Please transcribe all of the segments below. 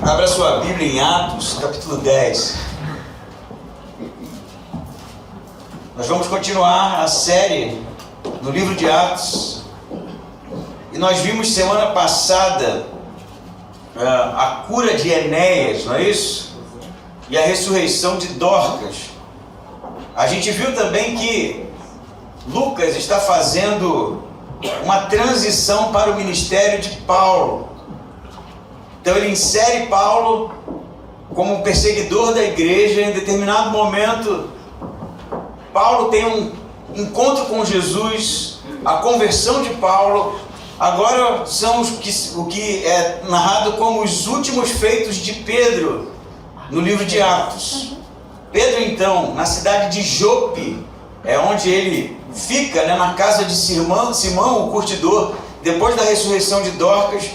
Abra sua Bíblia em Atos, capítulo 10. Nós vamos continuar a série no livro de Atos. E nós vimos semana passada a cura de Enéas, não é isso? E a ressurreição de Dorcas. A gente viu também que Lucas está fazendo uma transição para o ministério de Paulo. Então ele insere Paulo como perseguidor da igreja. Em determinado momento, Paulo tem um encontro com Jesus, a conversão de Paulo. Agora são o que é narrado como os últimos feitos de Pedro no livro de Atos. Pedro, então, na cidade de Jope, é onde ele fica, na casa de Simão, o curtidor, depois da ressurreição de Dorcas.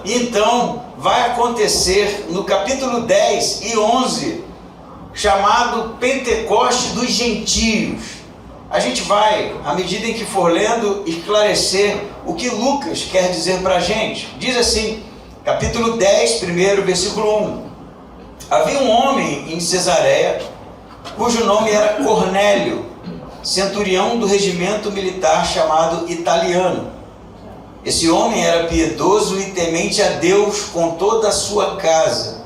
E então vai acontecer no capítulo 10 e 11, chamado Pentecoste dos Gentios. A gente vai, à medida em que for lendo, esclarecer o que Lucas quer dizer para a gente. Diz assim, capítulo 10, primeiro, versículo 1. Havia um homem em Cesareia, cujo nome era Cornélio, centurião do regimento militar chamado Italiano. Esse homem era piedoso e temente a Deus com toda a sua casa.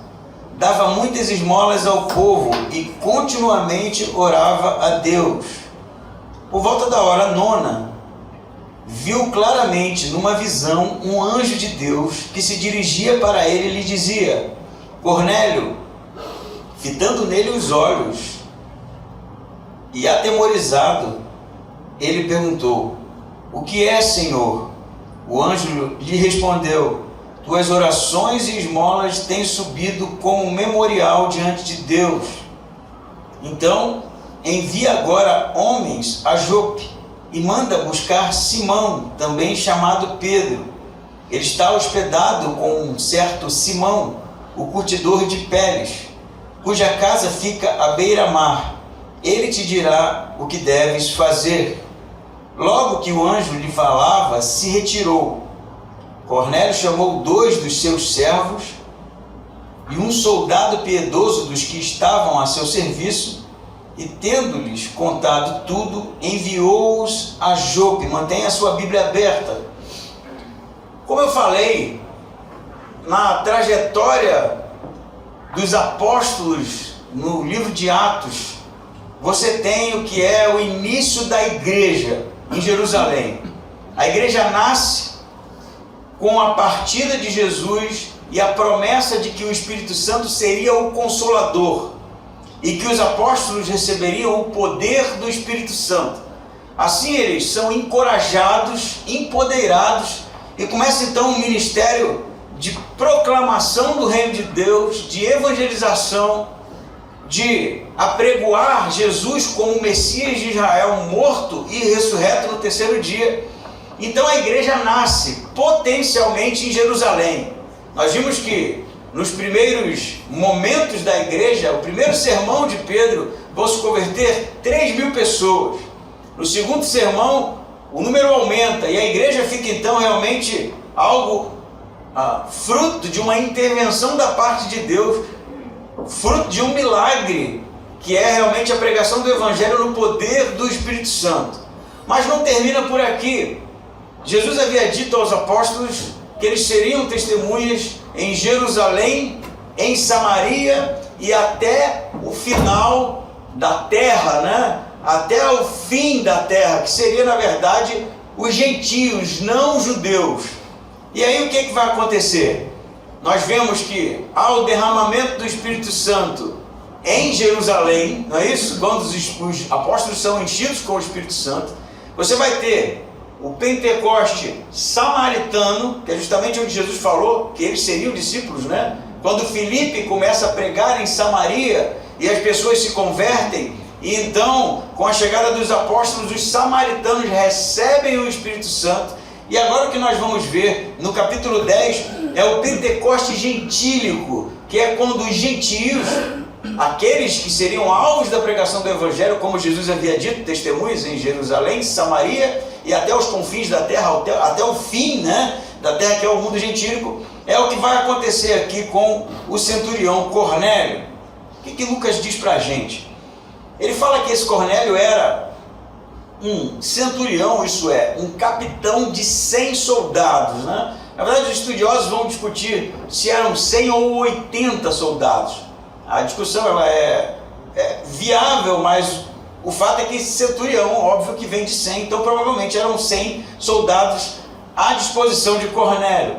Dava muitas esmolas ao povo e continuamente orava a Deus. Por volta da hora 9, viu claramente numa visão um anjo de Deus que se dirigia para ele e lhe dizia: Cornélio, fitando nele os olhos e atemorizado, ele perguntou: O que é, Senhor? O anjo lhe respondeu: Tuas orações e esmolas têm subido como memorial diante de Deus. Então, envia agora homens a Jope e manda buscar Simão, também chamado Pedro. Ele está hospedado com um certo Simão, o curtidor de peles, cuja casa fica à beira-mar. Ele te dirá o que deves fazer. Logo que o anjo lhe falava, se retirou. Cornélio chamou 2 dos seus servos e um soldado piedoso dos que estavam a seu serviço, e tendo-lhes contado tudo, enviou-os a Jope. Mantenha a sua Bíblia aberta. Como eu falei, na trajetória dos apóstolos no livro de Atos, você tem o que é o início da igreja em Jerusalém. A igreja nasce com a partida de Jesus e a promessa de que o Espírito Santo seria o Consolador e que os apóstolos receberiam o poder do Espírito Santo. Assim eles são encorajados, empoderados, e começa então um ministério de proclamação do reino de Deus, de evangelização, de apregoar Jesus como o Messias de Israel, morto e ressurreto no terceiro dia. Então a igreja nasce potencialmente em Jerusalém. Nós vimos que nos primeiros momentos da igreja, o primeiro sermão de Pedro, vão se converter 3.000 pessoas. No segundo sermão, o número aumenta e a igreja fica então realmente algo fruto de uma intervenção da parte de Deus, fruto de um milagre, que é realmente a pregação do Evangelho no poder do Espírito Santo. Mas não termina por aqui. Jesus havia dito aos apóstolos que eles seriam testemunhas em Jerusalém, em Samaria e até o final da terra, até o fim da terra, que seria na verdade os gentios, não judeus. E aí o que vai acontecer? Nós vemos que há o derramamento do Espírito Santo em Jerusalém, não é isso? Quando os apóstolos são enchidos com o Espírito Santo, você vai ter o Pentecoste samaritano, que é justamente onde Jesus falou que eles seriam discípulos, Quando Filipe começa a pregar em Samaria e as pessoas se convertem, e então, com a chegada dos apóstolos, os samaritanos recebem o Espírito Santo. E agora o que nós vamos ver no capítulo 10 é o Pentecoste gentílico, que é quando os gentios, aqueles que seriam alvos da pregação do Evangelho, como Jesus havia dito, testemunhas em Jerusalém, Samaria e até os confins da terra, até o fim da terra, que é o mundo gentílico, é o que vai acontecer aqui com o centurião Cornélio. O que Lucas diz para a gente? Ele fala que esse Cornélio era um centurião, isso é, um capitão de 100 soldados, né? Na verdade, os estudiosos vão discutir se eram 100 ou 80 soldados. A discussão ela é viável, mas o fato é que esse centurião, óbvio que vem de 100, então provavelmente eram 100 soldados à disposição de Cornélio.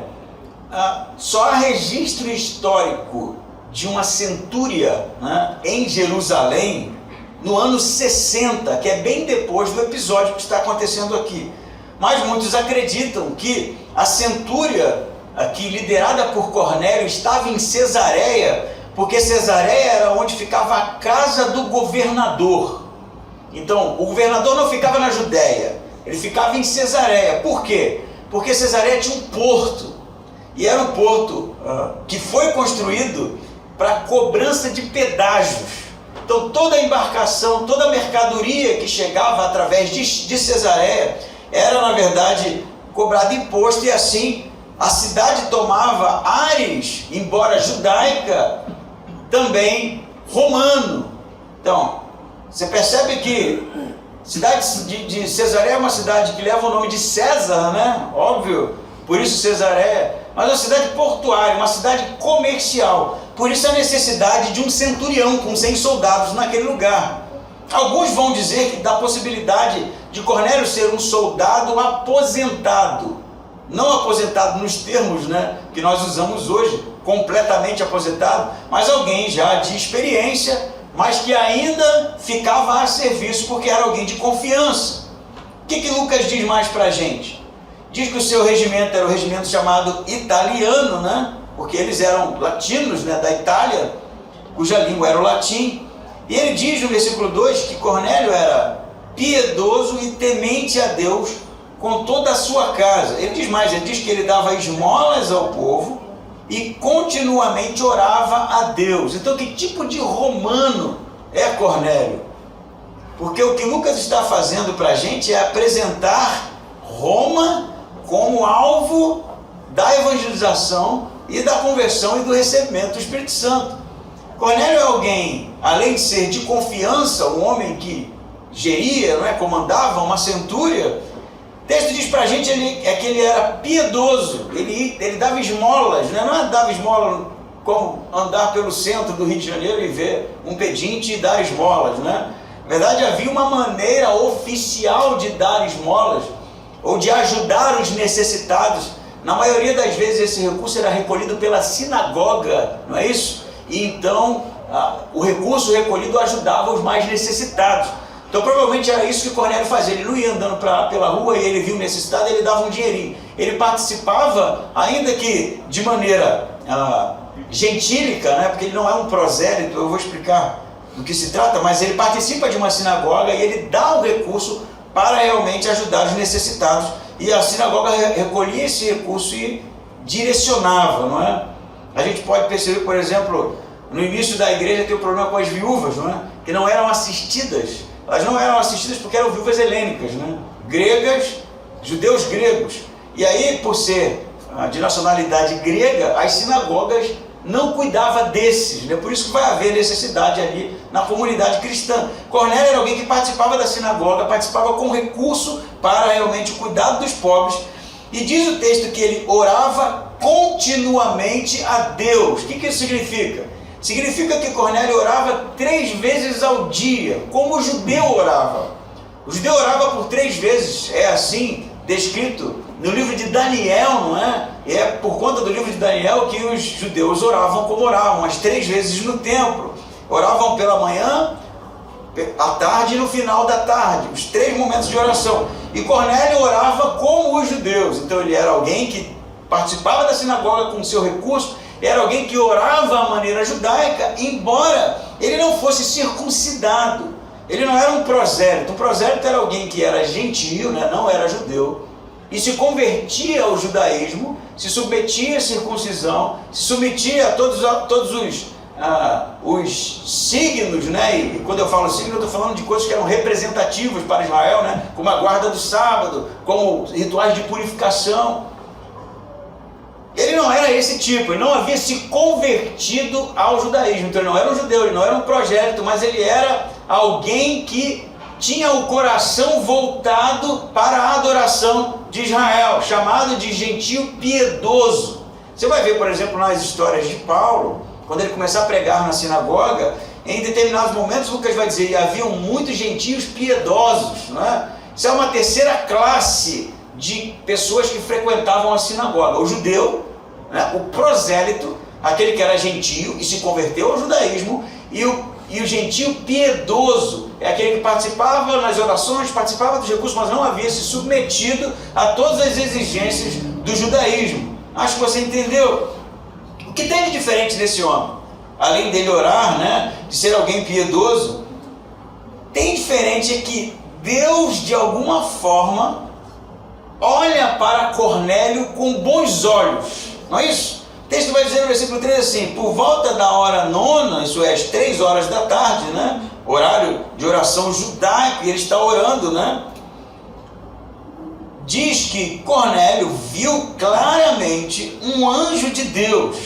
Só há registro histórico de uma centúria, né, em Jerusalém no ano 60, que é bem depois do episódio que está acontecendo aqui. Mas muitos acreditam que a centúria aqui liderada por Cornélio estava em Cesareia, porque Cesareia era onde ficava a casa do governador. Então, o governador não ficava na Judéia, ele ficava em Cesareia. Por quê? Porque Cesareia tinha um porto, e era um porto que foi construído para cobrança de pedágios. Então, toda a embarcação, toda a mercadoria que chegava através de Cesareia era, na verdade, cobrado imposto, e assim a cidade tomava ares, embora judaica, também romano. Então, você percebe que a cidade de Cesareia é uma cidade que leva o nome de César, né? Óbvio, por isso Cesareia, mas é uma cidade portuária, uma cidade comercial. Por isso a necessidade de um centurião com 100 soldados naquele lugar. Alguns vão dizer que dá possibilidade de Cornélio ser um soldado aposentado. Não aposentado nos termos, né, que nós usamos hoje, completamente aposentado, mas alguém já de experiência, mas que ainda ficava a serviço porque era alguém de confiança. O que Lucas diz mais para a gente? Diz que o seu regimento era o regimento chamado italiano, né, porque eles eram latinos, né, da Itália, cuja língua era o latim. E ele diz no versículo 2 que Cornélio era piedoso e temente a Deus com toda a sua casa. Ele diz mais, ele diz que ele dava esmolas ao povo e continuamente orava a Deus. Então, que tipo de romano é Cornélio? Porque o que Lucas está fazendo para a gente é apresentar Roma como alvo da evangelização e da conversão e do recebimento do Espírito Santo. Cornélio é alguém, além de ser de confiança, um homem que geria, não é, comandava uma centúria. O texto diz para a gente que ele era piedoso, ele dava esmolas, né? Não é dava esmola como andar pelo centro do Rio de Janeiro e ver um pedinte e dar esmolas, né? Na verdade, havia uma maneira oficial de dar esmolas, ou de ajudar os necessitados. Na maioria das vezes esse recurso era recolhido pela sinagoga, não é isso? E então o recurso recolhido ajudava os mais necessitados. Então provavelmente era isso que Cornélio fazia. Ele não ia andando pela rua e ele viu necessitado, ele dava um dinheirinho. Ele participava, ainda que de maneira gentílica, né? Porque ele não é um prosélito, eu vou explicar do que se trata, mas ele participa de uma sinagoga e ele dá o recurso para realmente ajudar os necessitados. E a sinagoga recolhia esse recurso e direcionava, não é? A gente pode perceber, por exemplo, no início da igreja tem o problema com as viúvas, não é? Que não eram assistidas. Elas não eram assistidas porque eram viúvas helênicas, né? Gregas, judeus gregos. E aí, por ser de nacionalidade grega, as sinagogas não cuidavam desses, né? Por isso que vai haver necessidade ali na comunidade cristã. Cornélio era alguém que participava da sinagoga, participava com recurso para realmente o cuidado dos pobres. E diz o texto que ele orava continuamente a Deus. O que isso significa? Significa que Cornélio orava 3 vezes ao dia, como o judeu orava. O judeu orava por 3 vezes, é assim descrito no livro de Daniel, não é? E é por conta do livro de Daniel que os judeus oravam como oravam, as 3 vezes no templo. Oravam pela manhã, à tarde e no final da tarde, os 3 momentos de oração. E Cornélio orava como os judeus. Então ele era alguém que participava da sinagoga com o seu recurso, era alguém que orava à maneira judaica, embora ele não fosse circuncidado. Ele não era um prosélito. Um prosélito era alguém que era gentio, né? Não era judeu, e se convertia ao judaísmo, se submetia à circuncisão, se submetia a todos os signos, né? E quando eu falo signo, eu estou falando de coisas que eram representativas para Israel, né? Como a guarda do sábado, como rituais de purificação. Ele não era esse tipo, ele não havia se convertido ao judaísmo, então ele não era um judeu, ele não era um prosélito, mas ele era alguém que tinha o coração voltado para a adoração de Israel, chamado de gentio piedoso. Você vai ver, por exemplo, nas histórias de Paulo, quando ele começar a pregar na sinagoga, em determinados momentos Lucas vai dizer, e haviam muitos gentios piedosos, não é? Isso é uma terceira classe de pessoas que frequentavam a sinagoga. O judeu, né? O prosélito, aquele que era gentio e se converteu ao judaísmo, e o gentio piedoso é aquele que participava nas orações, participava dos recursos, mas não havia se submetido a todas as exigências do judaísmo. Acho que você entendeu. O que tem de diferente desse homem? Além dele orar, né, de ser alguém piedoso, tem diferente é que Deus, de alguma forma, olha para Cornélio com bons olhos, não é isso? O texto vai dizer no versículo 3 assim, por volta da hora 9, isso é, às 3 horas da tarde, né, horário de oração judaico, e ele está orando, né, diz que Cornélio viu claramente um anjo de Deus,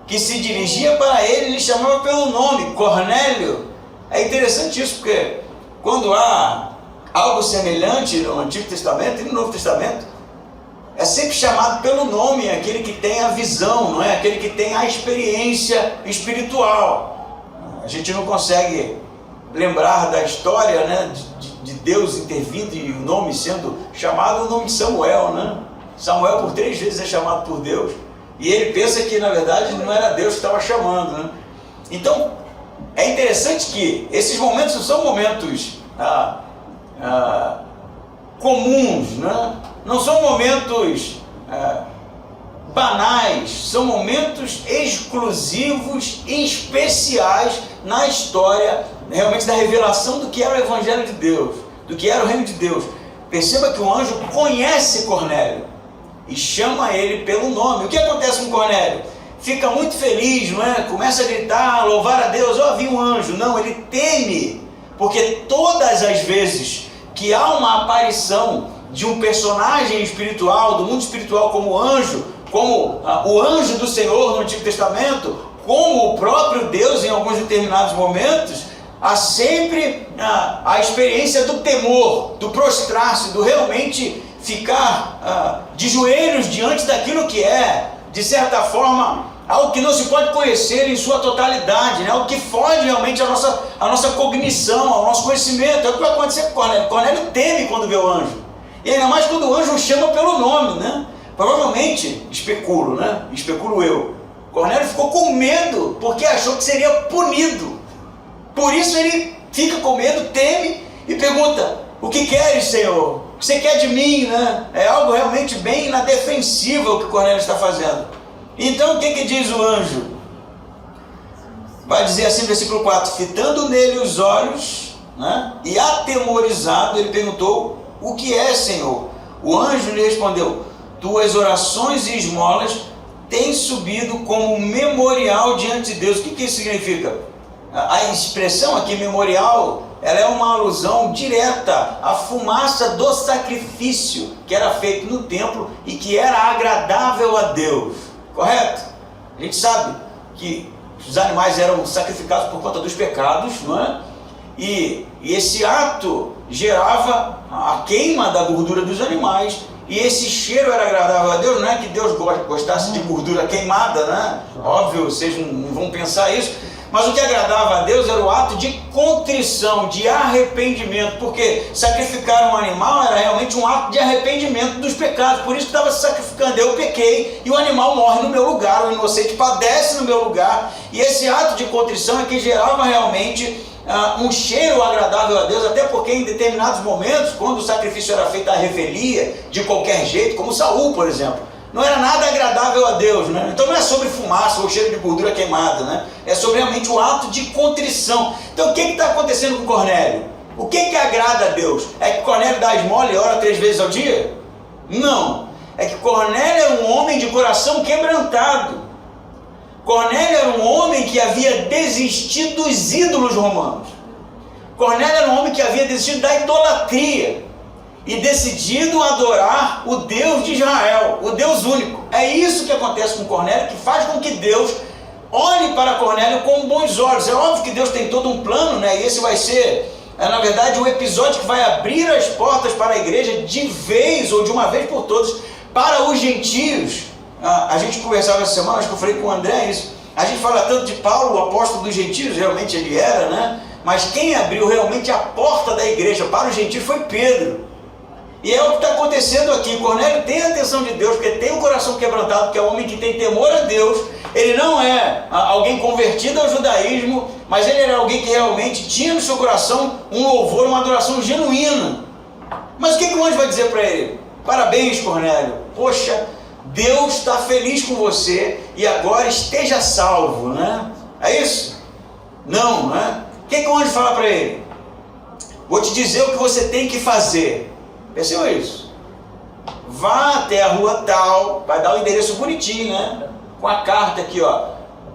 que se dirigia para ele e lhe chamava pelo nome, Cornélio. É interessante isso, porque quando há algo semelhante no Antigo Testamento e no Novo Testamento, é sempre chamado pelo nome aquele que tem a visão, não é? Aquele que tem a experiência espiritual. A gente não consegue lembrar da história, né, de Deus intervindo e o nome sendo chamado, o nome de Samuel, né? Samuel por 3 vezes é chamado por Deus. E ele pensa que, na verdade, não era Deus que estava chamando, né? Então, é interessante que esses momentos não são momentos comuns, né? Não são momentos banais, são momentos exclusivos e especiais na história, realmente, da revelação do que era o Evangelho de Deus, do que era o Reino de Deus. Perceba que o anjo conhece Cornélio e chama ele pelo nome. O que acontece com Cornélio? Fica muito feliz, não é? Começa a gritar, louvar a Deus, ó, vi um anjo. Não, ele teme, porque todas as vezes que há uma aparição de um personagem espiritual, do mundo espiritual como anjo, como o anjo do Senhor no Antigo Testamento, como o próprio Deus em alguns determinados momentos, há sempre a experiência do temor, do prostrar-se, do realmente ficar de joelhos diante daquilo que é, de certa forma, algo que não se pode conhecer em sua totalidade, né? Algo que foge realmente à nossa cognição, ao nosso conhecimento. É o que vai acontecer com Cornélio. Cornélio teme quando vê o anjo, e ainda mais quando o anjo o chama pelo nome, né? Provavelmente, especulo eu, Cornélio ficou com medo, porque achou que seria punido. Por isso ele fica com medo, teme e pergunta, o que queres, Senhor? O que você quer de mim, né? É algo realmente bem na defensiva o que Cornélio está fazendo. Então o que diz o anjo? Vai dizer assim no versículo 4, fitando nele os olhos, né? E atemorizado, ele perguntou, o que é, Senhor? O anjo lhe respondeu, tuas orações e esmolas têm subido como memorial diante de Deus. O que isso significa? A expressão aqui, memorial, ela é uma alusão direta à fumaça do sacrifício que era feito no templo e que era agradável a Deus, correto? A gente sabe que os animais eram sacrificados por conta dos pecados, não é? E esse ato gerava a queima da gordura dos animais, e esse cheiro era agradável a Deus. Não é que Deus gostasse de gordura queimada, né? Óbvio, vocês não vão pensar isso. Mas o que agradava a Deus era o ato de contrição, de arrependimento, porque sacrificar um animal era realmente um ato de arrependimento dos pecados. Por isso que estava se sacrificando, eu pequei e o animal morre no meu lugar, o inocente padece no meu lugar. E esse ato de contrição é que gerava realmente um cheiro agradável a Deus, até porque em determinados momentos, quando o sacrifício era feito à revelia, de qualquer jeito, como Saul, por exemplo, não era nada agradável a Deus, né? Então não é sobre fumaça ou cheiro de gordura queimada, né? É sobre realmente o ato de contrição. Então o que está acontecendo com Cornélio? O que agrada a Deus? É que Cornélio dá esmola e ora 3 vezes ao dia? Não. É que Cornélio era um homem de coração quebrantado. Cornélio era um homem que havia desistido dos ídolos romanos. Cornélio era um homem que havia desistido da idolatria e decidido adorar o Deus de Israel, o Deus único. É isso que acontece com Cornélio, que faz com que Deus olhe para Cornélio com bons olhos. É óbvio que Deus tem todo um plano, né? E esse vai ser, na verdade, um episódio que vai abrir as portas para a igreja de vez, ou de uma vez por todas, para os gentios. A gente conversava essa semana, acho que eu falei com o André isso. A gente fala tanto de Paulo, o apóstolo dos gentios, realmente ele era, né? Mas quem abriu realmente a porta da igreja para os gentios foi Pedro. E é o que está acontecendo aqui. Cornélio tem a atenção de Deus, porque tem o coração quebrantado, porque é um homem que tem temor a Deus. Ele não é alguém convertido ao judaísmo, mas ele era alguém que realmente tinha no seu coração um louvor, uma adoração genuína. Mas o que o anjo vai dizer para ele? Parabéns, Cornélio. Poxa, Deus está feliz com você e agora esteja salvo, né? É isso? Não, né? O que o anjo fala para ele? Vou te dizer o que você tem que fazer. Percebeu isso? Vá até a rua tal, vai dar o endereço bonitinho, né? Com a carta aqui, ó.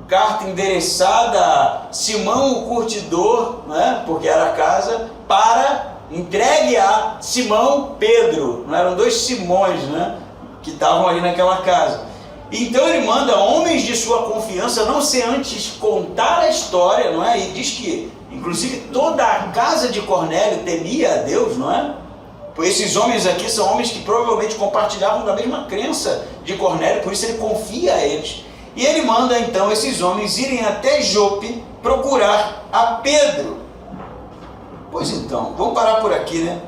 Carta endereçada a Simão o Curtidor, né? Porque era a casa, para entregue a Simão Pedro. Não eram dois Simões, né? Que estavam ali naquela casa. Então ele manda homens de sua confiança, não sem antes contar a história, não é? E diz que, inclusive, toda a casa de Cornélio temia a Deus, não é? Pois esses homens aqui são homens que provavelmente compartilhavam da mesma crença de Cornélio, por isso ele confia a eles. E ele manda então esses homens irem até Jope procurar a Pedro. Pois então, vamos parar por aqui, né?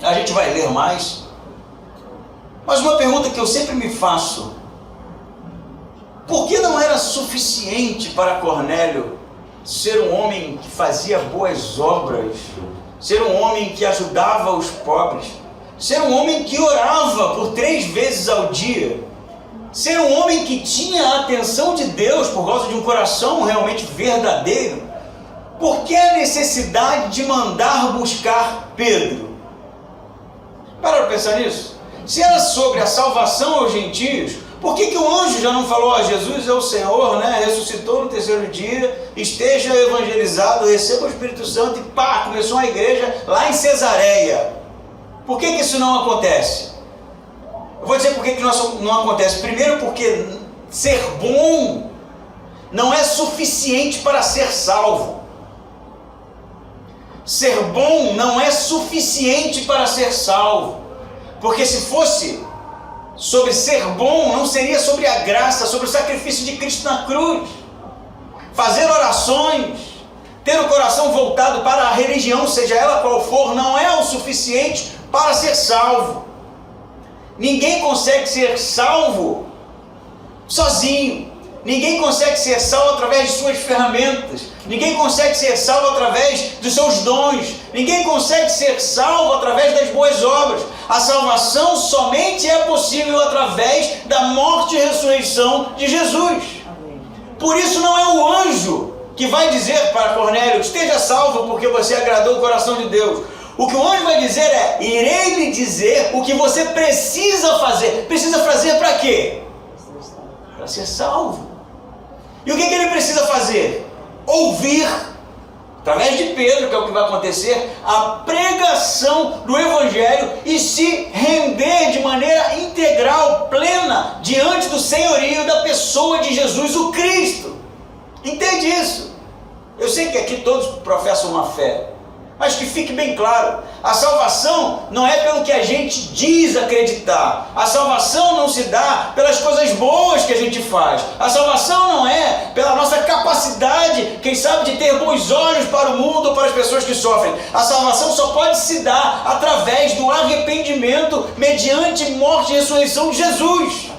A gente vai ler mais. Mas uma pergunta que eu sempre me faço: por que não era suficiente para Cornélio ser um homem que fazia boas obras, ser um homem que ajudava os pobres, ser um homem que orava por 3 vezes ao dia, ser um homem que tinha a atenção de Deus por causa de um coração realmente verdadeiro? Por que a necessidade de mandar buscar Pedro? Para pensar nisso. Se era sobre a salvação aos gentios, por que o anjo já não falou: Jesus é o Senhor, né? Ressuscitou no 3º dia, esteja evangelizado, receba o Espírito Santo, e pá, começou a igreja lá em Cesareia? Por que isso não acontece? Eu vou dizer por que não acontece. Primeiro, porque ser bom não é suficiente para ser salvo. Ser bom não é suficiente para ser salvo. Porque se fosse sobre ser bom, não seria sobre a graça, sobre o sacrifício de Cristo na cruz. Fazer orações, ter o coração voltado para a religião, seja ela qual for, não é o suficiente para ser salvo. Ninguém consegue ser salvo sozinho. Ninguém consegue ser salvo através de suas ferramentas. Ninguém consegue ser salvo através dos seus dons. Ninguém consegue ser salvo através das boas obras. A salvação somente é possível através da morte e ressurreição de Jesus. Por isso não é o anjo que vai dizer para Cornélio: esteja salvo porque você agradou o coração de Deus. O que o anjo vai dizer é: irei lhe dizer o que você precisa fazer. Precisa fazer para quê? Para ser salvo. E o que ele precisa fazer? Ouvir, através de Pedro, que é o que vai acontecer, a pregação do Evangelho e se render de maneira integral, plena, diante do senhorio da pessoa de Jesus, o Cristo. Entende isso? Eu sei que aqui todos professam uma fé, mas que fique bem claro: a salvação não é pelo que a gente diz acreditar. A salvação não se dá pelas coisas boas que a gente faz. A salvação não é pela nossa capacidade, quem sabe, de ter bons olhos para o mundo ou para as pessoas que sofrem. A salvação só pode se dar através do arrependimento mediante morte e ressurreição de Jesus.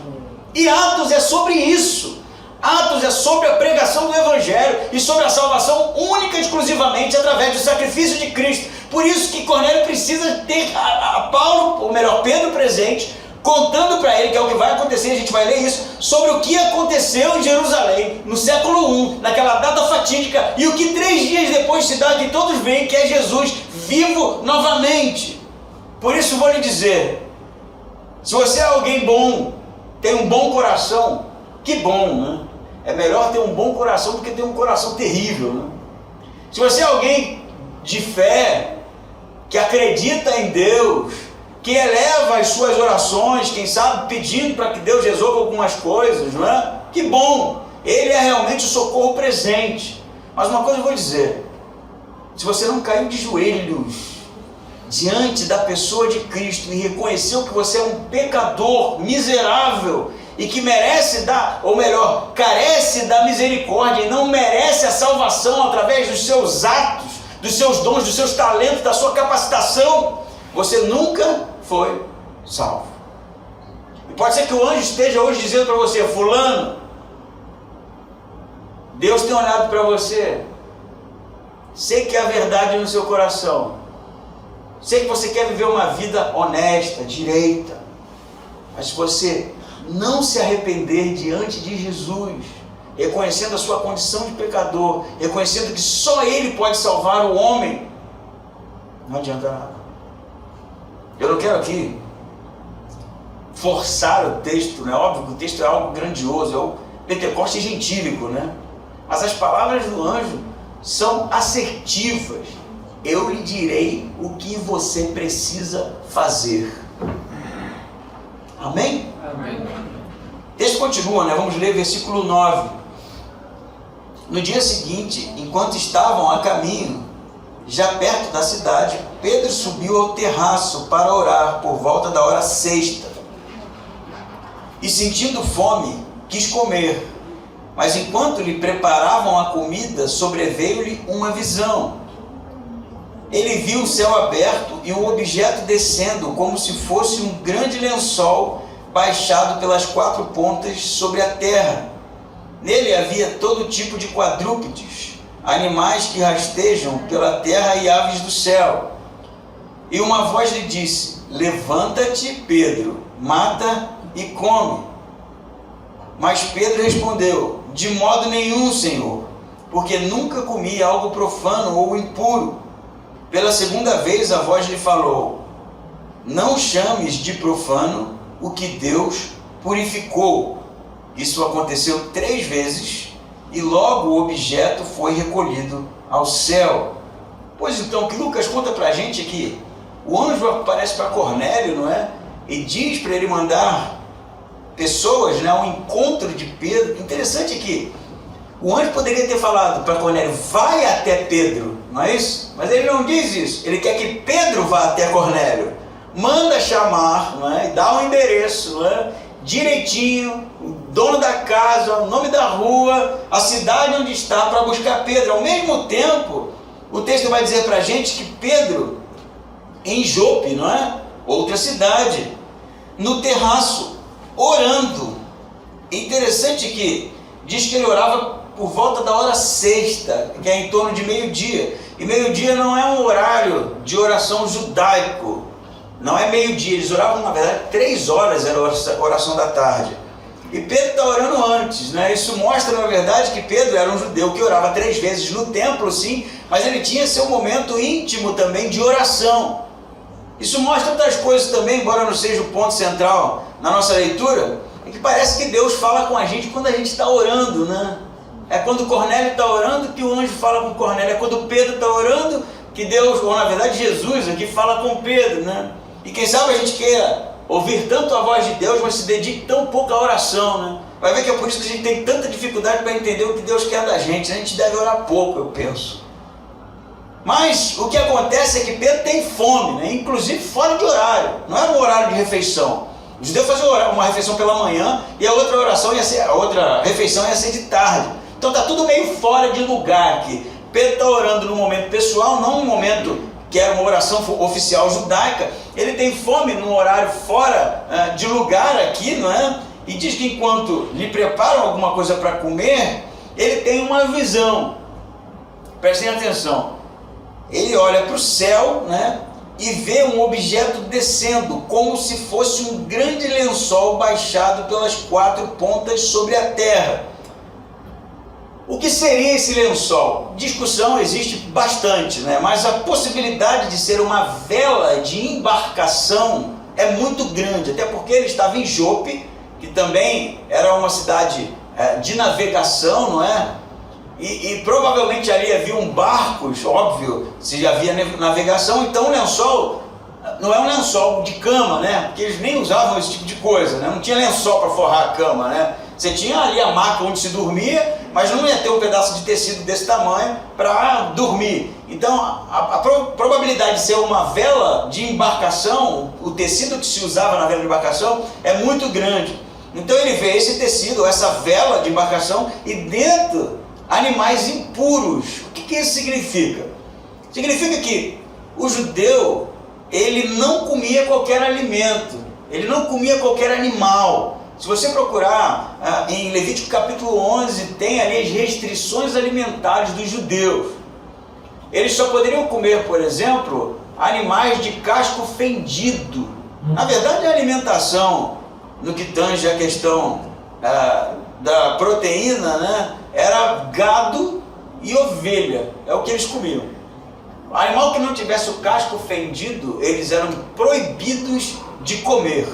E Atos é sobre isso. Atos é sobre a pregação do Evangelho e sobre a salvação única e exclusivamente através do sacrifício de Cristo. Por isso que Cornélio precisa ter a Paulo, ou melhor, Pedro presente, contando para ele, que é o que vai acontecer, a gente vai ler isso, sobre o que aconteceu em Jerusalém no século I, naquela data fatídica, e o que 3 dias depois se dá, que todos veem que é Jesus vivo novamente. Por isso vou lhe dizer: se você é alguém bom, tem um bom coração, que bom, né? É melhor ter um bom coração do que ter um coração terrível, né? Se você é alguém de fé, que acredita em Deus, que eleva as suas orações, quem sabe pedindo para que Deus resolva algumas coisas, não é? Que bom, ele é realmente o socorro presente. Mas uma coisa eu vou dizer, se você não caiu de joelhos diante da pessoa de Cristo e reconheceu que você é um pecador miserável e que merece ou melhor, carece da misericórdia e não merece a salvação através dos seus atos, dos seus dons, dos seus talentos, da sua capacitação, você nunca foi salvo. E pode ser que o anjo esteja hoje dizendo para você: fulano, Deus tem olhado para você, sei que há verdade no seu coração, sei que você quer viver uma vida honesta, direita, mas se você não se arrepender diante de Jesus, reconhecendo a sua condição de pecador, reconhecendo que só Ele pode salvar o homem, não adianta nada. Eu não quero aqui forçar o texto, né? Óbvio que o texto é algo grandioso, é o Pentecoste gentílico, né? Mas as palavras do anjo são assertivas. Eu lhe direi o que você precisa fazer. Amém? Amém. O texto continua, né? Vamos ler versículo 9. No dia seguinte, enquanto estavam a caminho, já perto da cidade, Pedro subiu ao terraço para orar por volta da hora sexta. E sentindo fome, quis comer. Mas enquanto lhe preparavam a comida, sobreveio-lhe uma visão. Ele viu o céu aberto e um objeto descendo, como se fosse um grande lençol baixado pelas quatro pontas sobre a terra. Nele havia todo tipo de quadrúpedes, animais que rastejam pela terra e aves do céu. E uma voz lhe disse: levanta-te, Pedro, mata e come. Mas Pedro respondeu: de modo nenhum, Senhor, porque nunca comi algo profano ou impuro. Pela segunda vez a voz lhe falou: não chames de profano o que Deus purificou. Isso aconteceu 3 vezes e logo o objeto foi recolhido ao céu. Pois então, o que Lucas conta para a gente é que o anjo aparece para Cornélio, não é? E diz para ele mandar pessoas, né, ao encontro de Pedro. Interessante é que o anjo poderia ter falado para Cornélio: vai até Pedro, não é isso? Mas ele não diz isso. Ele quer que Pedro vá até Cornélio. Manda chamar, não é? Dá um endereço, não é? Direitinho, o dono da casa, o nome da rua, a cidade onde está, para buscar Pedro. Ao mesmo tempo, o texto vai dizer para a gente que Pedro, em Jope, não é? Outra cidade, no terraço, orando. Interessante que diz que ele orava por volta da hora sexta, que é em torno de meio-dia. E meio-dia não é um horário de oração judaico. Não é meio-dia, eles oravam, na verdade, 3 horas era a oração da tarde. E Pedro está orando antes, né? Isso mostra, na verdade, que Pedro era um judeu que orava 3 vezes no templo, sim, mas ele tinha seu momento íntimo também de oração. Isso mostra outras coisas também, embora não seja o ponto central na nossa leitura, é que parece que Deus fala com a gente quando a gente está orando, né? É quando Cornélio está orando que o anjo fala com Cornélio, é quando Pedro está orando que Deus, ou na verdade Jesus aqui fala com Pedro, né? E quem sabe a gente queira ouvir tanto a voz de Deus, mas se dedique tão pouco à oração, né? Vai ver que é por isso que a gente tem tanta dificuldade para entender o que Deus quer da gente. A gente deve orar pouco, eu penso. Mas o que acontece é que Pedro tem fome, né? Inclusive fora de horário. Não era um horário de refeição. Os judeus faziam uma refeição pela manhã e a outra refeição ia ser de tarde. Então está tudo meio fora de lugar aqui. Pedro está orando num momento pessoal, não num momento que era uma oração oficial judaica. Ele tem fome num horário fora de lugar aqui, não é? E diz que enquanto lhe preparam alguma coisa para comer, ele tem uma visão. Prestem atenção. Ele olha para o céu, né? E vê um objeto descendo, como se fosse um grande lençol baixado pelas 4 pontas sobre a terra. O que seria esse lençol? Discussão existe bastante, né? Mas a possibilidade de ser uma vela de embarcação é muito grande, até porque ele estava em Jope, que também era uma cidade de navegação, não é? E provavelmente ali haviam barcos, óbvio, se havia navegação, então o lençol não é um lençol de cama, né? Porque eles nem usavam esse tipo de coisa, né? Não tinha lençol para forrar a cama, né? Você tinha ali a maca onde se dormia, mas não ia ter um pedaço de tecido desse tamanho para dormir. Então, a probabilidade de ser uma vela de embarcação, o tecido que se usava na vela de embarcação, é muito grande. Então ele vê esse tecido, essa vela de embarcação, e dentro, animais impuros. O que isso significa? Significa que o judeu, ele não comia qualquer alimento, ele não comia qualquer animal. Se você procurar em Levítico capítulo 11, tem ali as restrições alimentares dos judeus. Eles só poderiam comer, por exemplo, animais de casco fendido. Na verdade, a alimentação, no que tange a questão da proteína, né, era gado e ovelha, é o que eles comiam. Animal que não tivesse o casco fendido, eles eram proibidos de comer.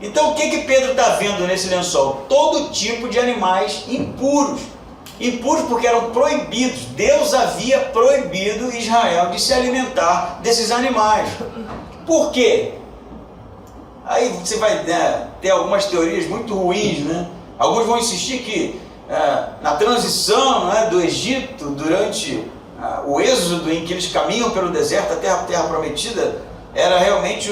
Então o que Pedro está vendo nesse lençol? Todo tipo de animais impuros. Impuros porque eram proibidos. Deus havia proibido Israel de se alimentar desses animais. Por quê? Aí você vai ter algumas teorias muito ruins, né? Alguns vão insistir que na transição, né, do Egito, durante o êxodo em que eles caminham pelo deserto até a terra prometida, era realmente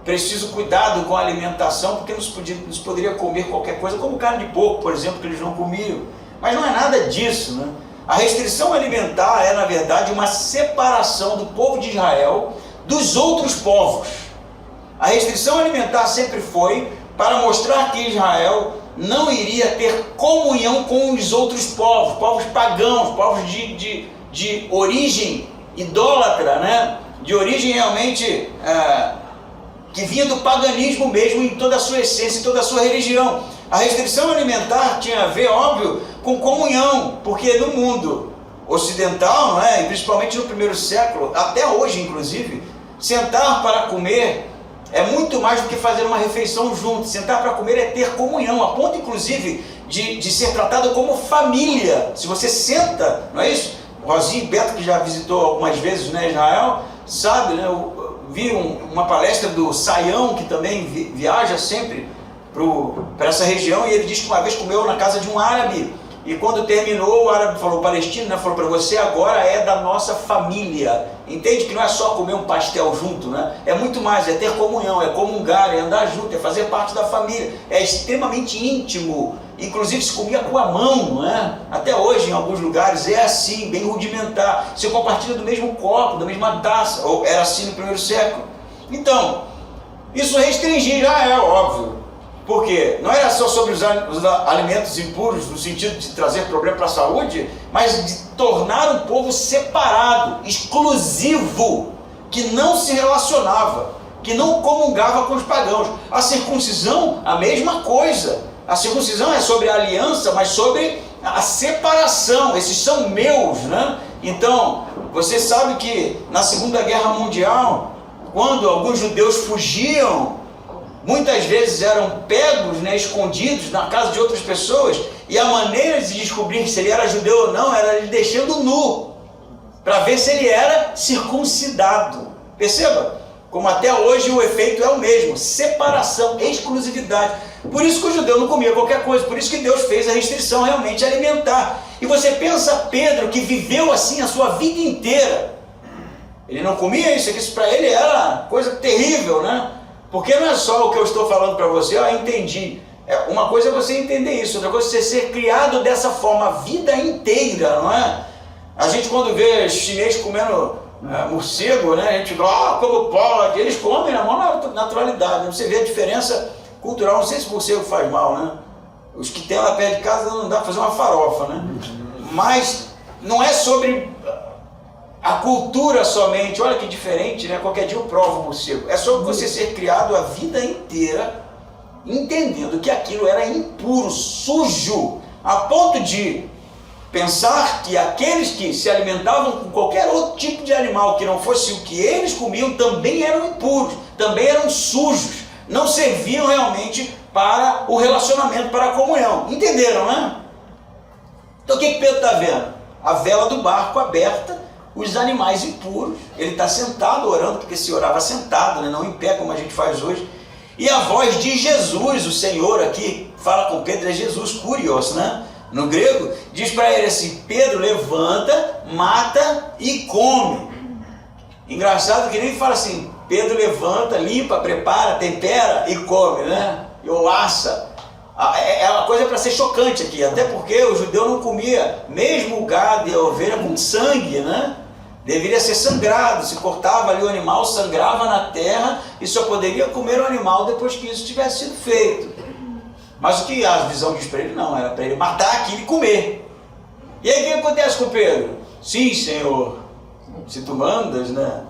preciso cuidado com a alimentação, porque não se poderia comer qualquer coisa, como carne de porco, por exemplo, que eles não comiam. Mas não é nada disso, né? A restrição alimentar é, na verdade, uma separação do povo de Israel dos outros povos. A restrição alimentar sempre foi para mostrar que Israel não iria ter comunhão com os outros povos, povos pagãos, povos de origem idólatra, né? De origem realmente que vinha do paganismo mesmo, em toda a sua essência, em toda a sua religião. A restrição alimentar tinha a ver, óbvio, com comunhão, porque no mundo ocidental, não é? E principalmente no primeiro século, até hoje inclusive, sentar para comer é muito mais do que fazer uma refeição junto. Sentar para comer é ter comunhão, a ponto inclusive de ser tratado como família. Se você senta, não é isso? Rosinha e Beto, que já visitou algumas vezes, né, Israel, sabe, né? Vi uma palestra do Saião, que também viaja sempre para essa região, e ele disse que uma vez comeu na casa de um árabe, e quando terminou, o árabe falou, palestino, né, falou para você agora é da nossa família. Entende que não é só comer um pastel junto, né? É muito mais, é ter comunhão, é comungar, é andar junto, é fazer parte da família, é extremamente íntimo. Inclusive se comia com a mão, não é? Até hoje em alguns lugares é assim, bem rudimentar. Se compartilha do mesmo copo, da mesma taça, ou era assim no primeiro século. Então, isso restringia Israel, óbvio. Porque não era só sobre os alimentos impuros, no sentido de trazer problema para a saúde, mas de tornar um povo separado, exclusivo, que não se relacionava, que não comungava com os pagãos. A circuncisão, a mesma coisa. A circuncisão é sobre a aliança, mas sobre a separação. Esses são meus, né? Então, você sabe que na Segunda Guerra Mundial, quando alguns judeus fugiam, muitas vezes eram pegos, né, escondidos na casa de outras pessoas, e a maneira de descobrir se ele era judeu ou não era ele deixando nu, para ver se ele era circuncidado. Perceba? Como até hoje o efeito é o mesmo, separação, exclusividade. Por isso que o judeu não comia qualquer coisa, por isso que Deus fez a restrição realmente alimentar. E você pensa Pedro, que viveu assim a sua vida inteira, ele não comia isso, que isso para ele era coisa terrível, né? Porque não é só o que eu estou falando para você, entendi. Uma coisa é você entender isso, outra coisa é você ser criado dessa forma a vida inteira, não é? A gente quando vê chinês comendo morcego, né? A gente fala, como pode? Eles comem na maior naturalidade. Você vê a diferença cultural, não sei se morcego faz mal, né? Os que tem lá perto de casa não dá para fazer uma farofa, né? Mas não é sobre a cultura somente, olha que diferente, né? Qualquer dia eu provo o morcego. É sobre você ser criado a vida inteira, entendendo que aquilo era impuro, sujo, a ponto de pensar que aqueles que se alimentavam com qualquer outro tipo de animal que não fosse o que eles comiam, também eram impuros, também eram sujos, não serviam realmente para o relacionamento, para a comunhão. Entenderam, né? Então o que Pedro está vendo? A vela do barco aberta, os animais impuros. Ele está sentado orando, porque se orava sentado, né? Não em pé como a gente faz hoje. E a voz de Jesus, o Senhor aqui, fala com Pedro, é Jesus, Kurios, né? No grego, diz para ele assim: Pedro, levanta, mata e come. Engraçado que nem fala assim: Pedro levanta, limpa, prepara, tempera e come, né? Ou assa. É uma coisa para ser chocante aqui, até porque o judeu não comia, mesmo o gado e a ovelha com sangue, né? Deveria ser sangrado, se cortava ali o animal, sangrava na terra e só poderia comer o animal depois que isso tivesse sido feito. Mas o que a visão diz para ele? Não, era para ele matar aquilo e comer. E aí o que acontece com Pedro? Sim, Senhor, se tu mandas, né?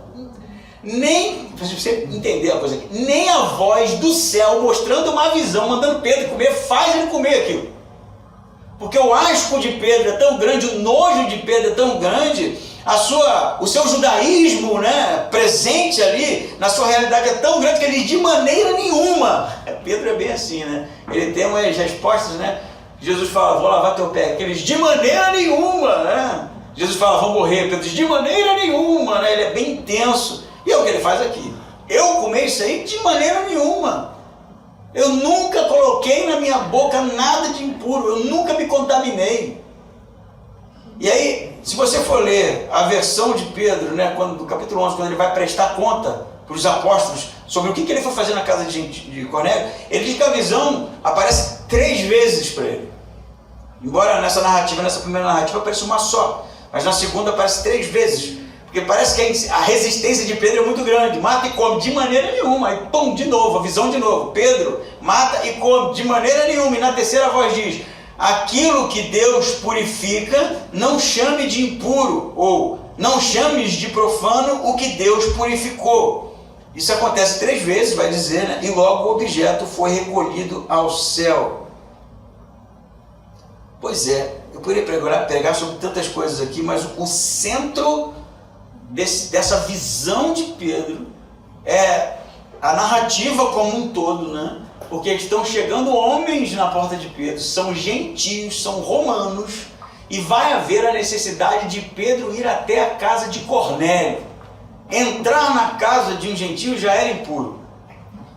Nem, para você entender a coisa aqui, nem a voz do céu mostrando uma visão, mandando Pedro comer, faz ele comer aquilo. Porque o asco de Pedro é tão grande, o nojo de Pedro é tão grande, o seu judaísmo, né, presente ali na sua realidade é tão grande que ele de maneira nenhuma, Pedro é bem assim, né? Ele tem umas respostas, né? Jesus fala: vou lavar teu pé. Aqueles: de maneira nenhuma, né? Jesus fala: vou morrer. Pedro diz: de maneira nenhuma, né? Ele é bem intenso. E é o que ele faz aqui. Eu comer isso aí? De maneira nenhuma. Eu nunca coloquei na minha boca nada de impuro. Eu nunca me contaminei. E aí, se você for ler a versão de Pedro, né, do capítulo 11, quando ele vai prestar conta para os apóstolos sobre o que ele foi fazer na casa de Cornélio, ele diz que a visão aparece 3 vezes para ele. Embora nessa primeira narrativa apareça uma só, mas na segunda aparece 3 vezes. Porque parece que a resistência de Pedro é muito grande. Mata e come, de maneira nenhuma. Aí, pum, de novo, a visão de novo. Pedro, mata e come, de maneira nenhuma. E na terceira voz diz: aquilo que Deus purifica, não chame de impuro, ou não chames de profano o que Deus purificou. Isso acontece 3 vezes, vai dizer, né? E logo o objeto foi recolhido ao céu. Pois é, eu poderia pregar sobre tantas coisas aqui, mas o centro dessa visão de Pedro é a narrativa como um todo, né? Porque estão chegando homens na porta de Pedro, são gentios, são romanos, e vai haver a necessidade de Pedro ir até a casa de Cornélio. Entrar na casa de um gentio já era impuro,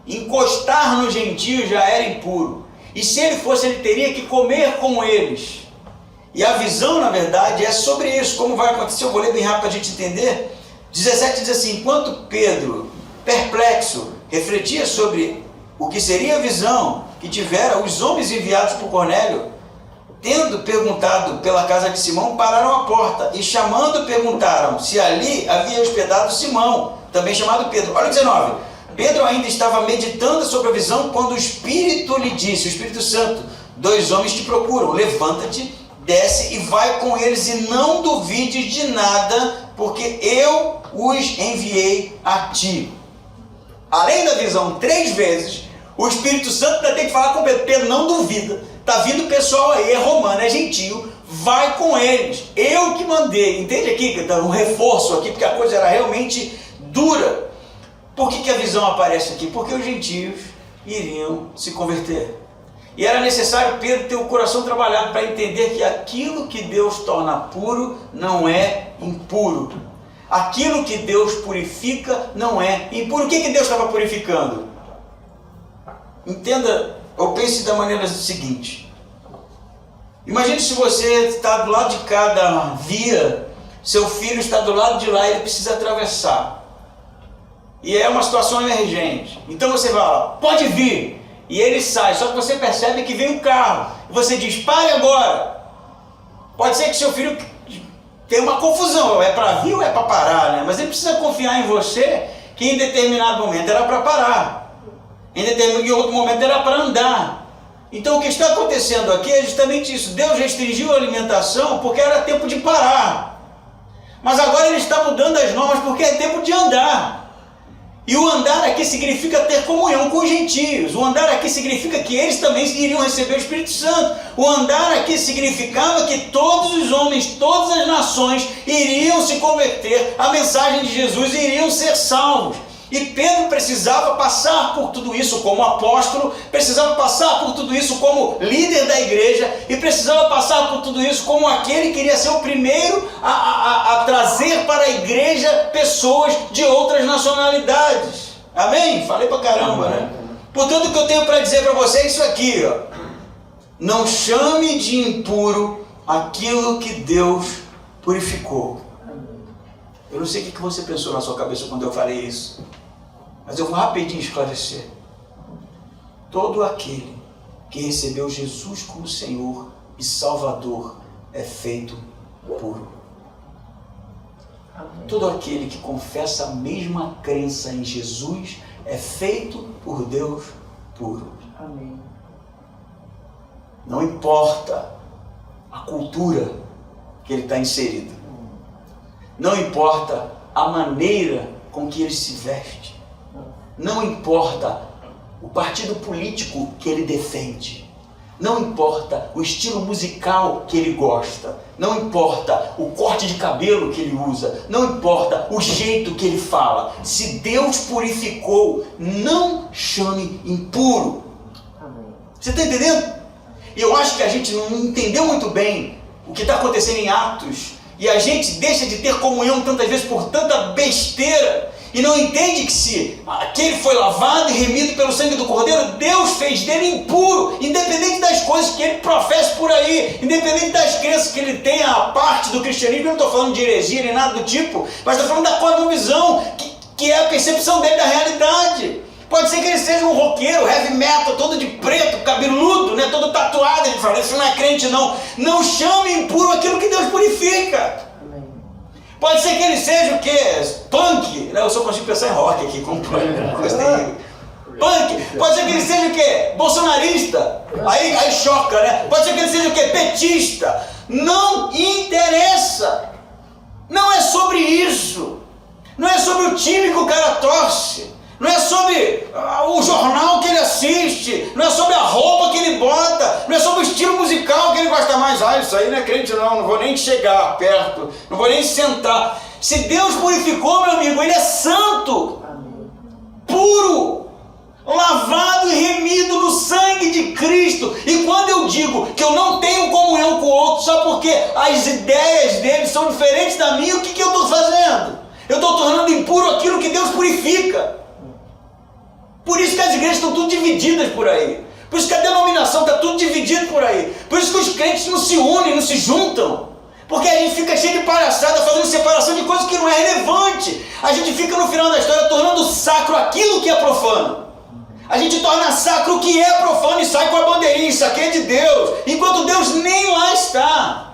encostar no gentio já era impuro, e se ele fosse, ele teria que comer com eles. E a visão, na verdade, é sobre isso. Como vai acontecer? Eu vou ler bem rápido para a gente entender. 17 diz assim: enquanto Pedro, perplexo, refletia sobre o que seria a visão que tivera, os homens enviados por Cornélio, tendo perguntado pela casa de Simão, pararam à porta e, chamando, perguntaram se ali havia hospedado Simão, também chamado Pedro. Olha o 19. Pedro ainda estava meditando sobre a visão quando o Espírito lhe disse, o Espírito Santo: 2 homens te procuram, levanta-te, desce e vai com eles, e não duvides de nada, porque eu os enviei a ti. Além da visão 3 vezes, o Espírito Santo ainda tem que falar com Pedro: Pedro, não duvida, está vindo pessoal aí, é romano, é gentio, vai com eles, eu que mandei. Entende aqui que está um reforço aqui, porque a coisa era realmente dura. Por que a visão aparece aqui? Porque os gentios iriam se converter. E era necessário Pedro ter o coração trabalhado para entender que aquilo que Deus torna puro não é impuro. Aquilo que Deus purifica não é impuro. O que Deus estava purificando? Entenda, ou pense da maneira seguinte. Imagine se você está do lado de cá da via, seu filho está do lado de lá e ele precisa atravessar. E é uma situação emergente. Então você vai lá: pode vir. E ele sai, só que você percebe que vem um carro. E você diz: pare agora. Pode ser que seu filho tenha uma confusão, é para vir ou é para parar, né? Mas ele precisa confiar em você que em determinado momento era para parar, em outro momento era para andar. Então o que está acontecendo aqui é justamente isso. Deus restringiu a alimentação porque era tempo de parar. Mas agora ele está mudando as normas porque é tempo de andar. E o andar aqui significa ter comunhão com os gentios. O andar aqui significa que eles também iriam receber o Espírito Santo. O andar aqui significava que todos os homens, todas as nações iriam se converter à mensagem de Jesus e iriam ser salvos. E Pedro precisava passar por tudo isso como apóstolo, precisava passar por tudo isso como líder da igreja, e precisava passar por tudo isso como aquele que queria ser o primeiro a trazer para a igreja pessoas de outras nacionalidades. Amém? Falei pra caramba, né? Portanto, o que eu tenho para dizer para você é isso aqui, ó. Não chame de impuro aquilo que Deus purificou. Eu não sei o que você pensou na sua cabeça quando eu falei isso, mas eu vou rapidinho esclarecer. Todo aquele que recebeu Jesus como Senhor e Salvador é feito puro. Todo aquele que confessa a mesma crença em Jesus é feito por Deus puro. Amém. Não importa a cultura que ele está inserido. Não importa a maneira com que ele se veste. Não importa o partido político que ele defende. Não importa o estilo musical que ele gosta. Não importa o corte de cabelo que ele usa. Não importa o jeito que ele fala. Se Deus purificou, não chame impuro. Você está entendendo? E eu acho que a gente não entendeu muito bem o que está acontecendo em Atos. E a gente deixa de ter comunhão tantas vezes por tanta besteira. E não entende que se aquele foi lavado e remido pelo sangue do Cordeiro, Deus fez dele impuro, independente das coisas que ele professa por aí, independente das crenças que ele tem a parte do cristianismo. Eu não estou falando de heresia nem nada do tipo, mas estou falando da cosmovisão, que é a percepção dele da realidade. Pode ser que ele seja um roqueiro, heavy metal, todo de preto, cabeludo, né, todo tatuado. Ele fala, isso não é crente não. Não chame impuro aquilo que Deus purifica. Pode ser que ele seja o quê? Punk. Eu só consigo pensar em rock aqui, com punk. Punk. Pode ser que ele seja o quê? Bolsonarista. Aí choca, né? Pode ser que ele seja o quê? Petista. Não interessa. Não é sobre isso. Não é sobre o time que o cara torce. Não é sobre o jornal que ele assiste, não é sobre a roupa que ele bota, não é sobre o estilo musical que ele gosta mais. Isso aí não é crente não vou nem chegar perto, não vou nem sentar. Se Deus purificou, meu amigo, ele é santo, puro, lavado e remido no sangue de Cristo. E quando eu digo que eu não tenho comunhão com o outro só porque as ideias dele são diferentes da minha, o que eu estou fazendo? Eu estou tornando impuro aquilo que Deus purifica. Por isso que as igrejas estão tudo divididas por aí. Por isso que a denominação está tudo dividido por aí. Por isso que os crentes não se unem, não se juntam. Porque a gente fica cheio de palhaçada, fazendo separação de coisas que não é relevante. A gente fica no final da história tornando sacro aquilo que é profano. A gente torna sacro o que é profano e sai com a bandeirinha, isso aqui é de Deus. Enquanto Deus nem lá está.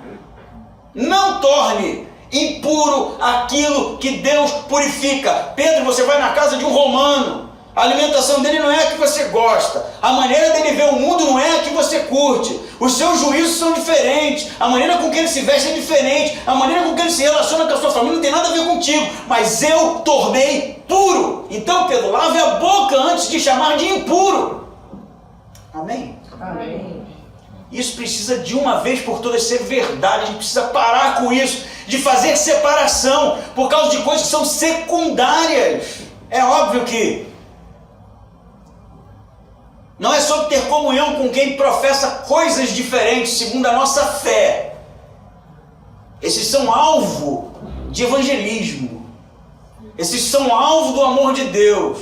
Não torne impuro aquilo que Deus purifica. Pedro, você vai na casa de um romano. A alimentação dele não é a que você gosta. A maneira dele ver o mundo não é a que você curte. Os seus juízos são diferentes. A maneira com que ele se veste é diferente. A maneira com que ele se relaciona com a sua família não tem nada a ver contigo. Mas eu tornei puro. Então, Pedro, lave a boca antes de chamar de impuro. Amém? Amém. Isso precisa de uma vez por todas ser verdade. A gente precisa parar com isso, de fazer separação por causa de coisas que são secundárias. É óbvio que não é sobre ter comunhão com quem professa coisas diferentes segundo a nossa fé. Esses são alvo de evangelismo. Esses são alvo do amor de Deus.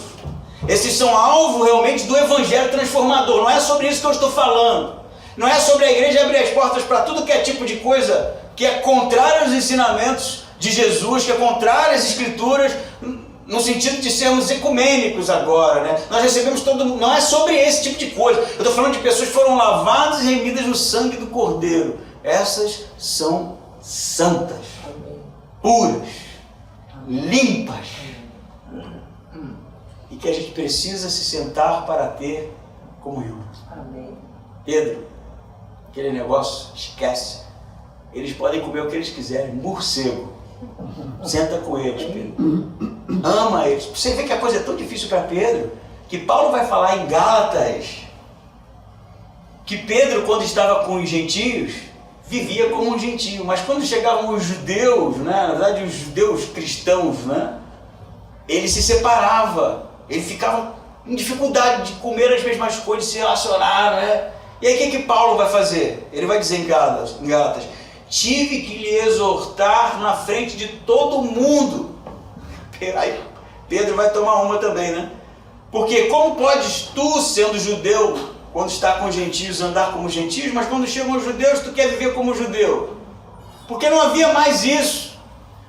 Esses são alvo realmente do evangelho transformador. Não é sobre isso que eu estou falando. Não é sobre a igreja abrir as portas para tudo que é tipo de coisa que é contrário aos ensinamentos de Jesus, que é contrário às escrituras, no sentido de sermos ecumênicos agora, né? Nós recebemos todo mundo. Não é sobre esse tipo de coisa. Eu estou falando de pessoas que foram lavadas e remidas no sangue do Cordeiro. Essas são santas, puras, limpas. E que a gente precisa se sentar para ter comunhão. Pedro, aquele negócio, esquece. Eles podem comer o que eles quiserem. Morcego. Senta com eles, Pedro. Ama eles. Você vê que a coisa é tão difícil para Pedro, que Paulo vai falar em Gálatas que Pedro, quando estava com os gentios, vivia como um gentio. Mas quando chegavam os judeus, né, na verdade os judeus cristãos, né, ele se separava, ele ficava em dificuldade de comer as mesmas coisas, se relacionar, né? E aí o que Paulo vai fazer? Ele vai dizer em Gálatas, tive que lhe exortar na frente de todo mundo. Aí Pedro vai tomar uma também, né? Porque como podes tu, sendo judeu, quando está com os gentios, andar como gentios, mas quando chegam os judeus, tu quer viver como judeu? Porque não havia mais isso.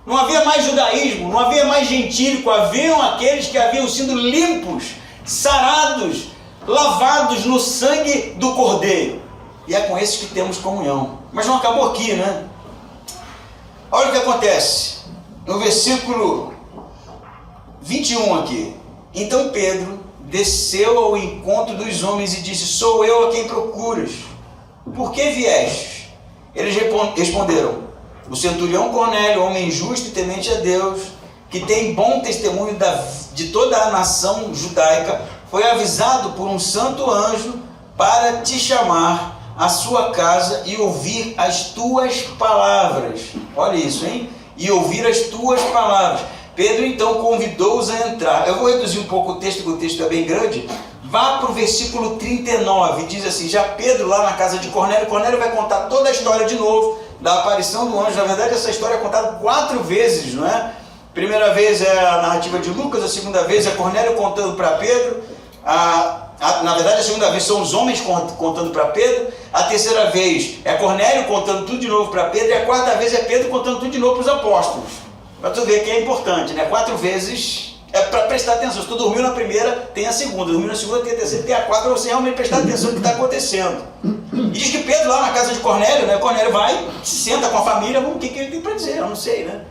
Não havia mais judaísmo, não havia mais gentílico, haviam aqueles que haviam sido limpos, sarados, lavados no sangue do Cordeiro. E é com esses que temos comunhão. Mas não acabou aqui, né? Olha o que acontece. No versículo 21 aqui. Então Pedro desceu ao encontro dos homens e disse, sou eu a quem procuras. Por que viestes? Eles responderam, o centurião Cornélio, homem justo e temente a Deus, que tem bom testemunho de toda a nação judaica, foi avisado por um santo anjo para te chamar à sua casa e ouvir as tuas palavras. Olha isso, hein? E ouvir as tuas palavras. Pedro então convidou-os a entrar. Eu vou reduzir um pouco o texto, porque o texto é bem grande. Vá para o versículo 39, diz assim, já Pedro lá na casa de Cornélio, Cornélio vai contar toda a história de novo, da aparição do anjo. Na verdade essa história é contada 4 vezes, não é? Primeira vez é a narrativa de Lucas, a segunda vez é Cornélio contando para Pedro, na verdade a segunda vez são os homens contando para Pedro, a terceira vez é Cornélio contando tudo de novo para Pedro, e a quarta vez é Pedro contando tudo de novo para os apóstolos. Para tu ver que é importante, né? 4 vezes é para prestar atenção. Se tu dormiu na primeira, tem a segunda, dormiu na segunda, tem a terceira, tem a quarta, para você realmente prestar atenção no que está acontecendo. E diz que Pedro lá na casa de Cornélio, né? Cornélio vai, se senta com a família, o que ele tem para dizer? Eu não sei, né?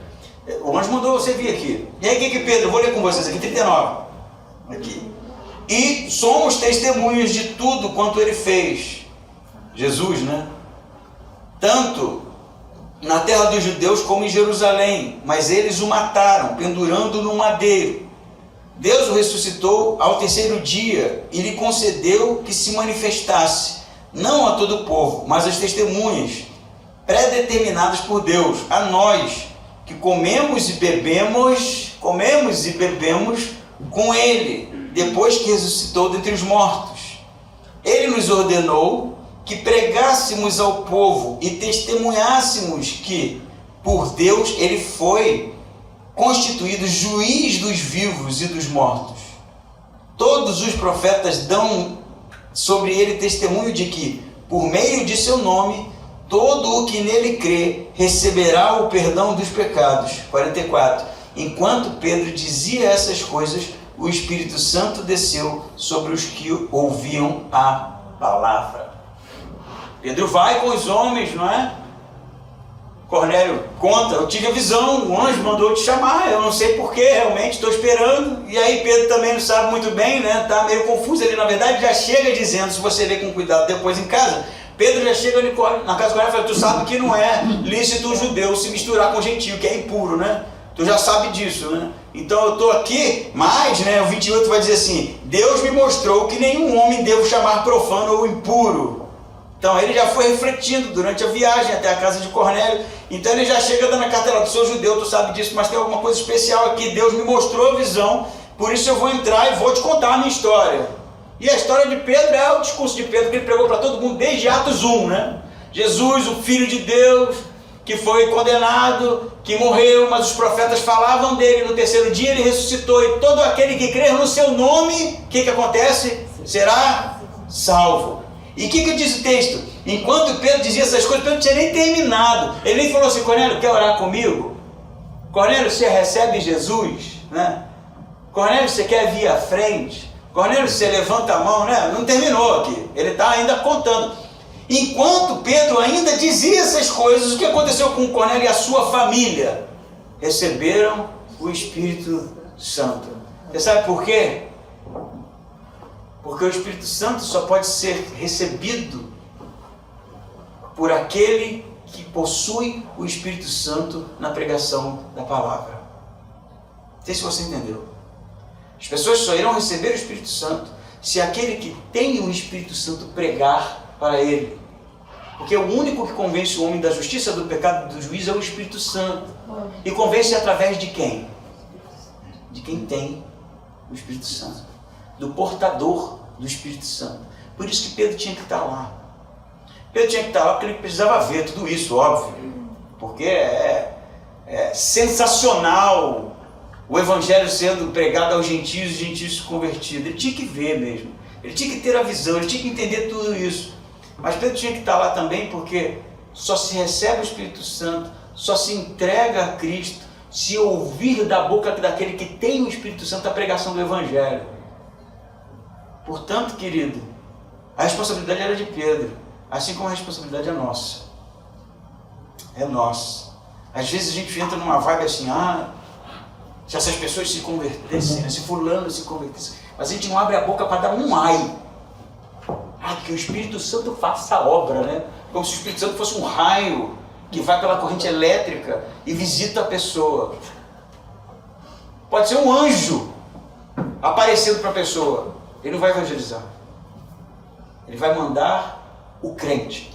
O anjo mandou você vir aqui. E aí o que Pedro, eu vou ler com vocês aqui, 39. Aqui. E somos testemunhas de tudo quanto ele fez. Jesus, né? Tanto na terra dos judeus como em Jerusalém, mas eles o mataram, pendurando no madeiro. Deus o ressuscitou ao 3º dia e lhe concedeu que se manifestasse, não a todo o povo, mas às testemunhas predeterminadas por Deus, a nós, que comemos e bebemos com ele, depois que ressuscitou dentre os mortos. Ele nos ordenou que pregássemos ao povo e testemunhássemos que, por Deus, ele foi constituído juiz dos vivos e dos mortos. Todos os profetas dão sobre ele testemunho de que, por meio de seu nome, todo o que nele crê receberá o perdão dos pecados. 44. Enquanto Pedro dizia essas coisas, o Espírito Santo desceu sobre os que ouviam a palavra. Pedro vai com os homens, não é? Cornélio conta, eu tive a visão, o anjo mandou te chamar, eu não sei porquê, realmente estou esperando. E aí Pedro também não sabe muito bem, né? Está meio confuso ali, na verdade já chega dizendo, se você ler com cuidado depois em casa, Pedro já chega ali na casa de Cornélio e fala, tu sabe que não é lícito um judeu se misturar com gentio, que é impuro, né? Tu já sabe disso, né? Então eu estou aqui, mas, né, o 28 vai dizer assim, Deus me mostrou que nenhum homem devo chamar profano ou impuro. Então ele já foi refletindo durante a viagem até a casa de Cornélio. Então ele já chega dando a carteira, tu sou judeu, tu sabe disso, mas tem alguma coisa especial aqui. Deus me mostrou a visão, por isso eu vou entrar e vou te contar a minha história. E a história de Pedro é o discurso de Pedro que ele pregou para todo mundo desde Atos 1, né? Jesus, o Filho de Deus, que foi condenado, que morreu, mas os profetas falavam dele. No 3º dia ele ressuscitou, e todo aquele que crer no seu nome, o que acontece? Será salvo. E o que diz o texto? Enquanto Pedro dizia essas coisas, Pedro não tinha nem terminado. Ele nem falou assim, Cornélio, quer orar comigo? Cornélio, você recebe Jesus? Né? Cornélio, você quer vir à frente? Cornélio, você levanta a mão, né? Não terminou aqui. Ele está ainda contando. Enquanto Pedro ainda dizia essas coisas, o que aconteceu com Cornélio e a sua família? Receberam o Espírito Santo. Você sabe por quê? Porque o Espírito Santo só pode ser recebido por aquele que possui o Espírito Santo na pregação da palavra. Não sei se você entendeu. As pessoas só irão receber o Espírito Santo se aquele que tem o Espírito Santo pregar para ele. Porque o único que convence o homem da justiça, do pecado e do juízo é o Espírito Santo. E convence através de quem? de quem tem o Espírito Santo, do portador do Espírito Santo. Por isso que Pedro tinha que estar lá. Pedro tinha que estar lá porque ele precisava ver tudo isso, óbvio, porque é sensacional o Evangelho sendo pregado aos gentios e os gentios se convertidos. Ele tinha que ver mesmo, ele tinha que ter a visão, ele tinha que entender tudo isso. Mas Pedro tinha que estar lá também porque só se recebe o Espírito Santo, só se entrega a Cristo se ouvir da boca daquele que tem o Espírito Santo a pregação do Evangelho. Portanto, querido, a responsabilidade era de Pedro, assim como a responsabilidade é nossa. É nossa. Às vezes a gente entra numa vibe assim, se essas pessoas se convertessem, se fulano se convertesse, mas a gente não abre a boca para dar um ai. Que o Espírito Santo faça a obra, né? Como se o Espírito Santo fosse um raio que vai pela corrente elétrica e visita a pessoa. Pode ser um anjo aparecendo para a pessoa. Ele não vai evangelizar. Ele vai mandar o crente,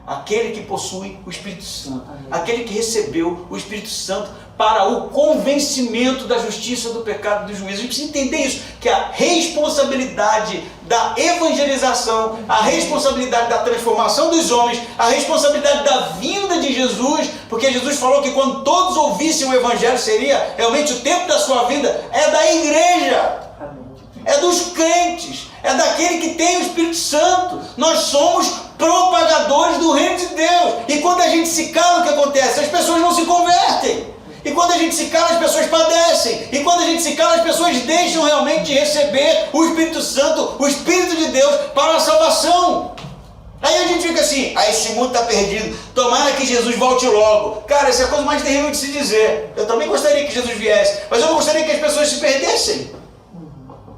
aquele que possui o Espírito Santo, aquele que recebeu o Espírito Santo para o convencimento da justiça, do pecado e do juízo. A gente precisa entender isso, que a responsabilidade da evangelização, a responsabilidade da transformação dos homens, a responsabilidade da vinda de Jesus, porque Jesus falou que quando todos ouvissem o Evangelho seria realmente o tempo da sua vinda, é da igreja. É dos crentes, é daquele que tem o Espírito Santo. Nós somos propagadores do reino de Deus. E quando a gente se cala, o que acontece? As pessoas não se convertem. E quando a gente se cala, as pessoas padecem. E quando a gente se cala, as pessoas deixam realmente de receber o Espírito Santo, o Espírito de Deus, para a salvação. Aí a gente fica assim, esse mundo está perdido, tomara que Jesus volte logo. Cara, essa é a coisa mais terrível de se dizer. Eu também gostaria que Jesus viesse, mas eu não gostaria que as pessoas se perdessem.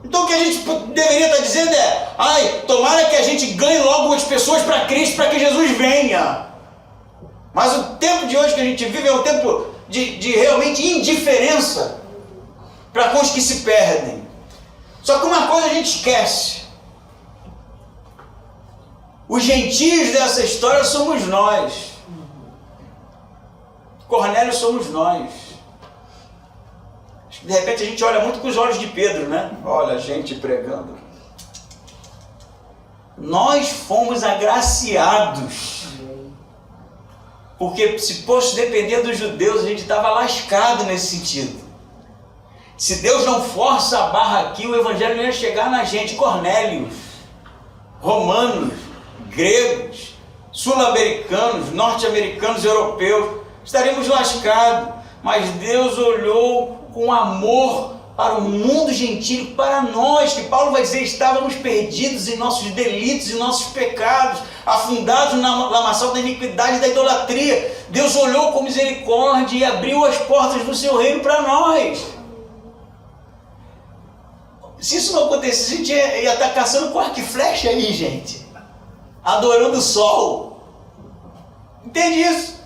Então o que a gente deveria estar dizendo é, tomara que a gente ganhe logo as pessoas para Cristo, para que Jesus venha. Mas o tempo de hoje que a gente vive é um tempo de realmente indiferença para com os que se perdem. Só que uma coisa a gente esquece: os gentios dessa história somos nós. Cornélio somos nós. De repente a gente olha muito com os olhos de Pedro, né? Olha a gente pregando. Nós fomos agraciados. Porque se fosse depender dos judeus, a gente estava lascado nesse sentido. Se Deus não força a barra aqui, o Evangelho não ia chegar na gente. Cornélios, romanos, gregos, sul-americanos, norte-americanos, europeus, estaríamos lascados. Mas Deus olhou com amor para o mundo gentil, para nós, que Paulo vai dizer, estávamos perdidos em nossos delitos e nossos pecados, afundados na lamaçal da iniquidade e da idolatria. Deus olhou com misericórdia e abriu as portas do seu reino para nós. Se isso não acontecesse, a gente ia estar caçando com arco e flecha aí, gente, adorando o sol. Entende isso?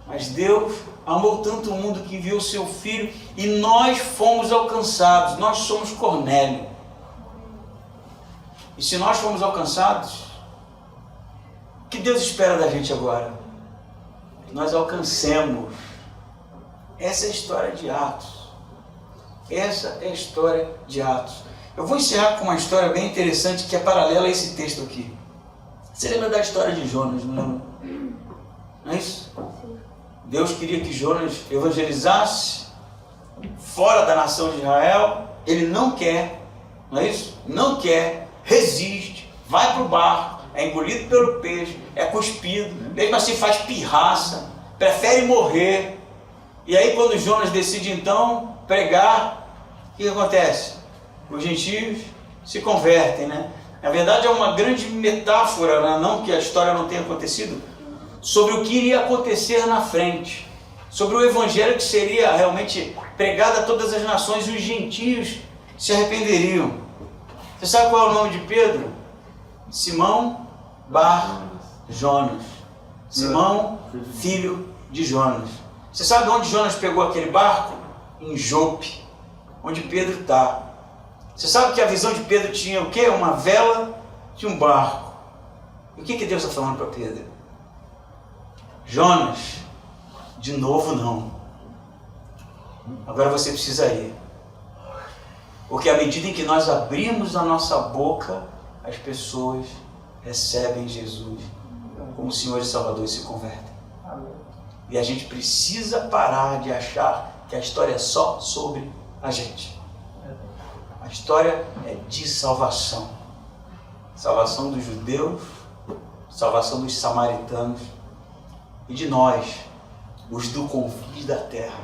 Mas Deus amou tanto o mundo que enviou o seu Filho e nós fomos alcançados. Nós somos Cornélio. E se nós fomos alcançados, o que Deus espera da gente agora? Que nós alcancemos. Essa é a história de Atos. Essa é a história de Atos. Eu vou encerrar com uma história bem interessante que é paralela a esse texto aqui. Você lembra da história de Jonas, não lembra? Não é isso? Deus queria que Jonas evangelizasse fora da nação de Israel. Ele não quer, não é isso? Não quer, resiste, vai para o barco, é engolido pelo peixe, é cuspido, mesmo assim faz pirraça, prefere morrer. E aí quando Jonas decide então pregar, o que acontece? Os gentios se convertem, né? Na verdade é uma grande metáfora, né? Não que a história não tenha acontecido, sobre o que iria acontecer na frente, sobre o evangelho que seria realmente pregado a todas as nações e os gentios se arrependeriam. Você sabe qual é o nome de Pedro? Simão Bar Jonas. Simão, filho de Jonas. Você sabe onde Jonas pegou aquele barco? Em Jope, onde Pedro está. Você sabe que a visão de Pedro tinha o quê? Uma vela de um barco. E o que Deus está falando para Pedro? Jonas, de novo não. Agora você precisa ir. Porque à medida em que nós abrimos a nossa boca, as pessoas recebem Jesus como Senhor e Salvador e se convertem. E a gente precisa parar de achar que a história é só sobre a gente. A história é de salvação. Salvação dos judeus, salvação dos samaritanos e de nós, os do confins da terra.